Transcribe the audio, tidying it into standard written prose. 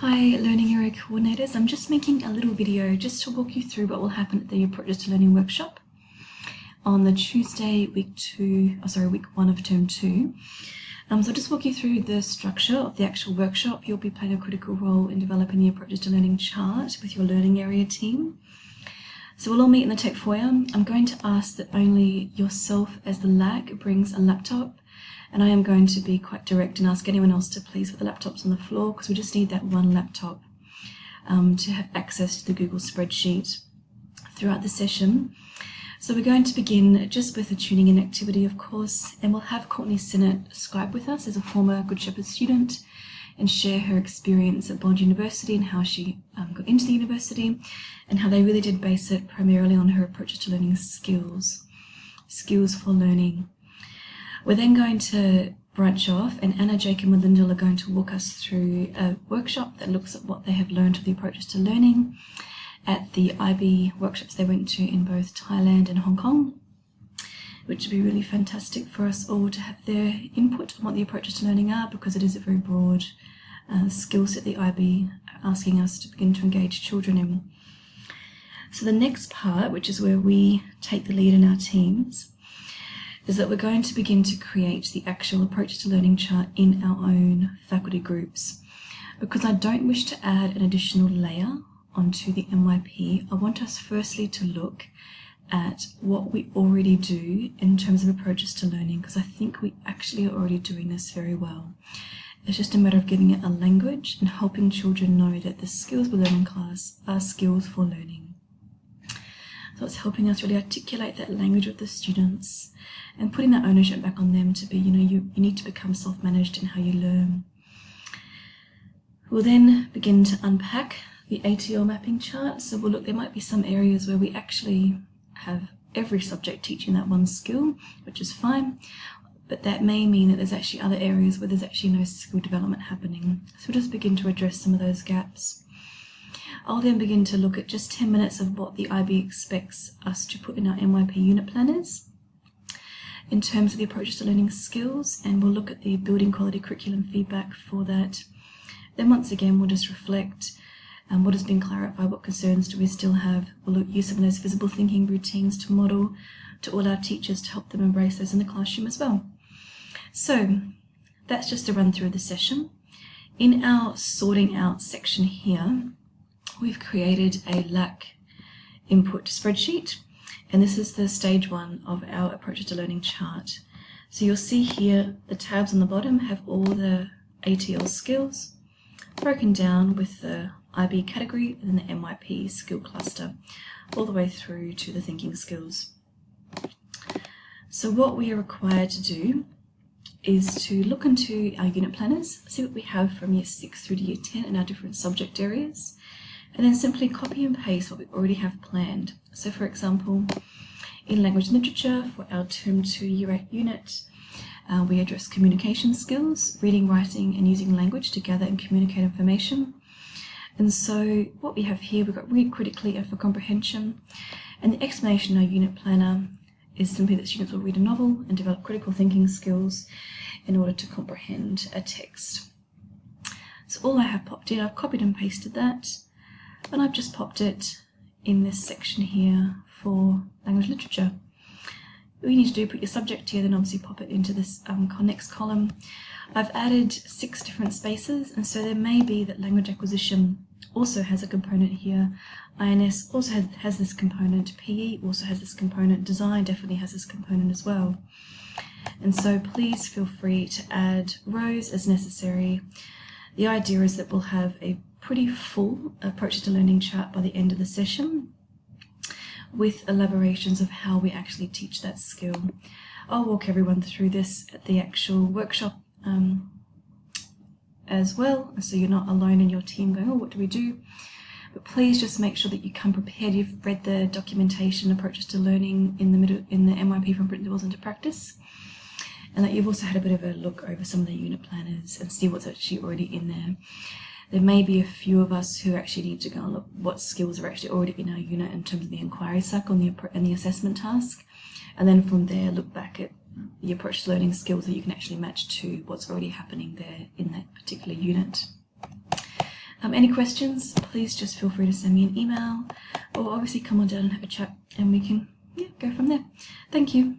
Hi Learning Area Coordinators, I'm just making a little video just to walk you through what will happen at the Approaches to Learning workshop on the Tuesday, week 1 of term 2. So I'll just walk you through the structure of the actual workshop. You'll be playing a critical role in developing the Approaches to Learning chart with your Learning Area team. So we'll all meet in the tech foyer. I'm going to ask that only yourself as the LAG brings a laptop, and I am going to be quite direct and ask anyone else to please put the laptops on the floor, because we just need that one laptop to have access to the Google spreadsheet throughout the session. So we're going to begin just with a tuning in activity, of course, and we'll have Courtney Sinnott scribe with us as a former Good Shepherd student and share her experience at Bond University and how she got into the university and how they really did base it primarily on her approaches to learning skills for learning. We're then going to branch off, and Anna, Jake and Melinda are going to walk us through a workshop that looks at what they have learned of the approaches to learning at the IB workshops they went to in both Thailand and Hong Kong, which would be really fantastic for us all to have their input on what the approaches to learning are, because it is a very broad skill set the IB are asking us to begin to engage children in. So the next part, which is where we take the lead in our teams, is that we're going to begin to create the actual approaches to learning chart in our own faculty groups. Because I don't wish to add an additional layer onto the MYP, I want us firstly to look at what we already do in terms of approaches to learning, because I think we actually are already doing this very well. It's just a matter of giving it a language and helping children know that the skills we learn in class are skills for learning. So it's helping us really articulate that language with the students and putting that ownership back on them to be, you need to become self-managed in how you learn. We'll then begin to unpack the ATL mapping chart. So we'll look, there might be some areas where we actually have every subject teaching that one skill, which is fine, but that may mean that there's actually other areas where there's actually no skill development happening. So we'll just begin to address some of those gaps. I'll then begin to look at just 10 minutes of what the IB expects us to put in our MYP unit planners in terms of the approaches to learning skills, and we'll look at the building quality curriculum feedback for that. Then once again, we'll just reflect what has been clarified, what concerns do we still have. We'll use some of those visible thinking routines to model to all our teachers to help them embrace those in the classroom as well. So that's just a run through of the session. In our sorting out section here, we've created a LAC input spreadsheet, and this is the stage 1 of our approaches to learning chart. So you'll see here the tabs on the bottom have all the ATL skills broken down with the IB category and then the MYP skill cluster all the way through to the thinking skills. So what we are required to do is to look into our unit planners, see what we have from year 6 through to year 10 in our different subject areas, and then simply copy and paste what we already have planned. So for example, in language and literature for our term 2 year 8 unit, we address communication skills, reading, writing and using language to gather and communicate information. And so what we have here, we've got read critically and for comprehension, and the explanation in our unit planner is simply that students will read a novel and develop critical thinking skills in order to comprehend a text. So all I have popped in, I've copied and pasted that, and I've just popped it in this section here for language literature. All you need to do, put your subject here, then obviously pop it into this next column. I've added 6 different spaces, and so there may be that language acquisition also has a component here. INS also has this component. PE also has this component. Design definitely has this component as well. And so please feel free to add rows as necessary. The idea is that we'll have a pretty full approaches to learning chart by the end of the session with elaborations of how we actually teach that skill. I'll walk everyone through this at the actual workshop as well, so you're not alone in your team going, oh, what do we do? But please just make sure that you come prepared. You've read the documentation approaches to learning in the MYP from principles into practice, and that you've also had a bit of a look over some of the unit planners and see what's actually already in there. There may be a few of us who actually need to go and look what skills are actually already in our unit in terms of the inquiry cycle and the assessment task, and then from there look back at the approach to learning skills that you can actually match to what's already happening there in that particular unit. Any questions, please just feel free to send me an email, or obviously come on down and have a chat and we can go from there. Thank you.